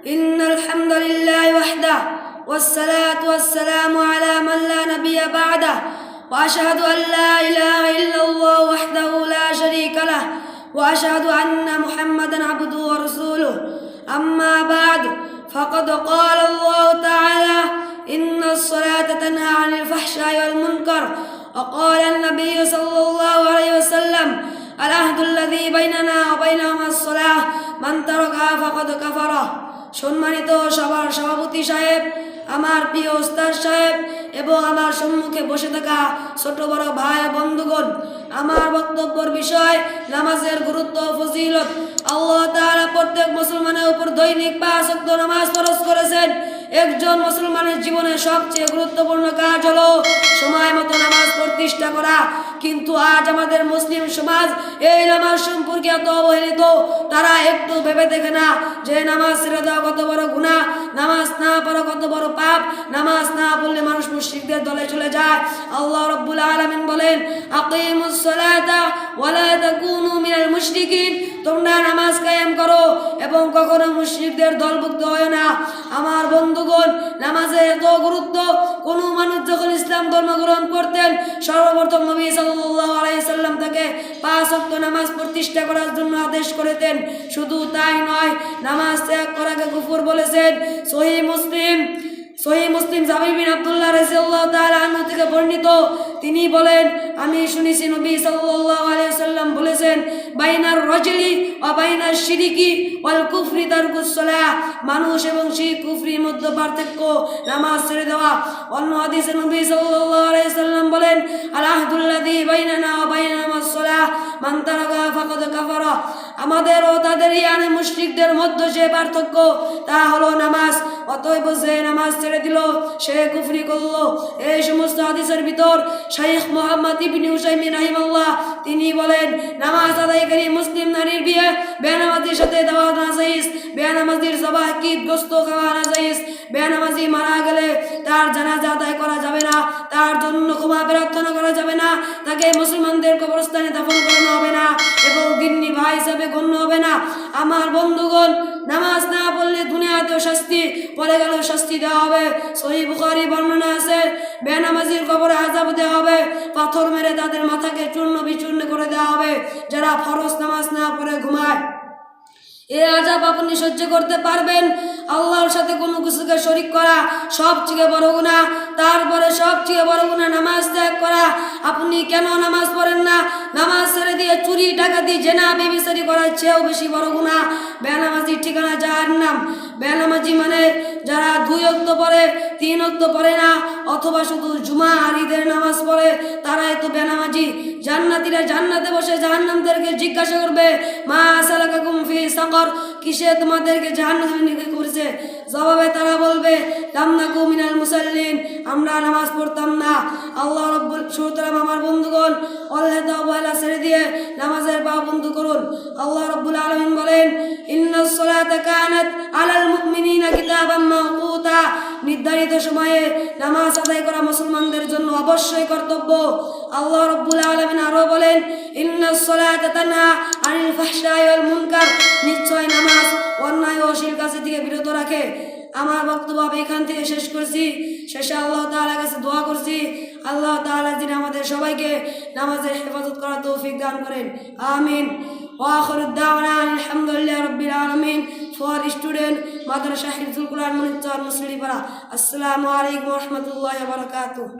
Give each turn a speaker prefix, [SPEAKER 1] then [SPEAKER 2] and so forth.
[SPEAKER 1] إن الحمد لله وحده والصلاة والسلام على من لا نبي بعده وأشهد أن لا إله إلا الله وحده لا شريك له وأشهد أن محمدا عبده ورسوله أما بعد فقد قال الله تعالى إن الصلاة تنهى عن الفحشاء والمنكر وقال النبي صلى الله عليه وسلم العهد الذي بيننا وبينهم الصلاة من تركها فقد كفر। সম্মানিত সবার সভাপতি সাহেব, আমার প্রিয় ওস্তাদ সাহেব এবং আমার সম্মুখে বসে থাকা ছোট বড় ভাই বন্ধুগণ, আমার বক্তব্যের বিষয় নামাজের গুরুত্ব ও ফজিলত। আল্লাহ তাআলা প্রত্যেক মুসলমানের উপর দৈনিক 5 ওয়াক্ত নামাজ ফরজ করেছেন। একজন মুসলমানের জীবনে সবচেয়ে গুরুত্বপূর্ণ কাজ হলো সময় মতো নামাজ প্রতিষ্ঠা করা। কিন্তু আজ আমাদের মুসলিম সমাজ এই নামাজ সম্পর্কে এত অবহেলিত, তারা একটু ভেবে দেখে না যে নামাজ ছেড়ে দেওয়া কত বড় গুনাহ, নামাজ না পড়া কত বড় পাপ, নামাজ না পড়লে মানুষ মুশরিকদের দলে চলে যায়। আল্লাহ রাব্বুল আলামিন বলেন, আকিমুস সালাতা ওয়া লা তাকুনু মিনাল মুশরিকিন, তোমরা নামাজ কায়েম করো এবং কখনো মুশরিকদের দলভুক্ত হয় না। আমার বন্ধুগণ, নামাজের এত গুরুত্ব, কোন মানুষ যখন ইসলাম ধর্ম গ্রহণ করতেন সর্বপ্রথম নবী সাল্লাল্লাহু আলাইহি সাল্লাম তাকে 5 ওয়াক্ত নামাজ প্রতিষ্ঠা করার জন্য আদেশ করেছেন। শুধু তাই নয়, নামাজ ত্যাগ করাকে কুফর বলেছেন। সহিহ মুসলিম জাবির বিন আব্দুল্লাহ রাদিয়াল্লাহু তাআলা আনহু থেকে বর্ণিত, তিনি বলেন, আমি শুনেছি নবী সাল্লাল্লাহু আলাইহি ওয়াসাল্লাম বলেছেন, বাইনার রাজুলি ওয়া বাইনাশ শিরকি ওয়াল কুফরি তারকুস সালাহ, মানুষ এবং শিরক কুফরির মধ্যে পার্থক্য নামাজ ছেড়ে দেওয়া। অন্য হাদিসে নবী সাল্লাল্লাহু আলাইহি ওয়াসাল্লাম বলেন, আল আহদুল্লাযী বাইনানা ওয়া বাইনাহুমাস সালাহ মান তারাকা ফাকাদ কাফারা, আমাদের ও তাদের ইয়ানে মুশরিকদের মধ্যে যে পার্থক্য তা হলো নামাজ। অতএব যে নামাজ ছেড়ে দিল সে কুফরি করলো। এই সমস্ত হাদিসের ভিতর শাইখ মুহাম্মদ ইবনে উসাইমিন রাহিমাহুল্লাহ তিনি বলেন, নামাজ আদায়কারী মুসলিম নারীর বিয়ে বেনামাজির সাথে দেওয়া নাজায়েজ, বেনামাজির জবাহ কিদ গোশত খাওয়া নাজায়েজ, বেনামাজি মারা গেলে তার জানাজা আদায় করা যাবে না, তার জন্য ক্ষমা প্রার্থনা করা যাবে না, তাকে মুসলমানদের কবরস্থানে দাফন করানো হবে না এবং গিন্নি ভাই হিসেবে গণ্য হবে না। আমার বন্ধুগণ, নামাজ না পড়লে দুনিয়াতেও শাস্তি, পরে গেলেও শাস্তি দেওয়া হবে। সহিহ বুখারী বর্ণনা আছে, বেনামাজির কবরে আযাব দেওয়া হবে, পাথর মেরে তাদের মাথাকে চূর্ণ বিচূর্ণ করে দেওয়া হবে যারা ফরজ নামাজ না পড়ে ঘুমায়। এই আযাব আপনি সহ্য করতে পারবেন? আল্লাহর সাথে কোনো কিছুকে শরীক করা সবচেয়ে বড় গুনাহ, তারপরে সবচেয়ে বড় গুনাহ নামাজ ত্যাগ করা। আপনি কেন নামাজ পড়েন না? নামাজ ছেড়ে দিয়ে চুরি, ডাকাতি, জেনা, ব্যভিচারী করার চেয়েও বেশি বড় গুনাহ। বেনামাজির ঠিকানা জাহান্নাম। বেনামাজি মানে যারা 2 ওয়াক্ত পড়ে, 3 ওয়াক্ত পড়ে না, অথবা শুধু জুমা আর ঈদের নামাজ পড়ে, তারাই তো বেনামাজি। জান্নাতীরা জান্নাতে বসে জাহান্নামীদেরকে জিজ্ঞাসা করবে, মা সালাকাকুম ফি সাকর, কিসে তোমাদেরকে জাহান্নামে নিক্ষেপ করেছে? জবাবে তারা বলবে, লাম নাকু মিনাল মুসাল্লিন, আমরা নামাজ পড়তাম না। আল্লাহ রাব্বুল, সুতরাং আমার বন্ধুগণ, অল্লাহ অবহেলা ছেড়ে দিয়ে নামাজের পাবন্দ করুন। আল্লাহ রাব্বুল আলামিন বলেন, ইন্নাস সালাতা কানাত আলাল মুমিনিনা কিতাবাম মাওকুতা, নির্ধারিত সময়ে নামাজ আদায় করা মুসলমানদের জন্য অবশ্যই কর্তব্য। আল্লাহ রাব্বুল আলামিন আরো বলেন, ইন্নাস সালাতা তানহা আনিল ফাহশাই ওয়াল মুনকার, নিশ্চয় নামাজ অন্যায় ও অশ্লীল কাজ থেকে বিরত রাখে। আমার বক্তব্য আমি এখান থেকে শেষ করছি। শেষে আল্লাহ তাআলার কাছে দোয়া করছি, আল্লাহ তাআলা যিনি আমাদের সবাইকে নামাজের হেফাজত করার তৌফিক দান করেন, আমিন। ওয়া আখিরু দাওয়ানা আলহামদুলিল্লাহি রাব্বিল আলামিন। ফর স্টুডেন্ট, মাদ্রাসা হিফজুল কুরআন মুনিচ্চর মুসলিপাড়া। আসসালামু আলাইকুম ওয়া রাহমাতুল্লাহি ওয়া বারাকাতুহু।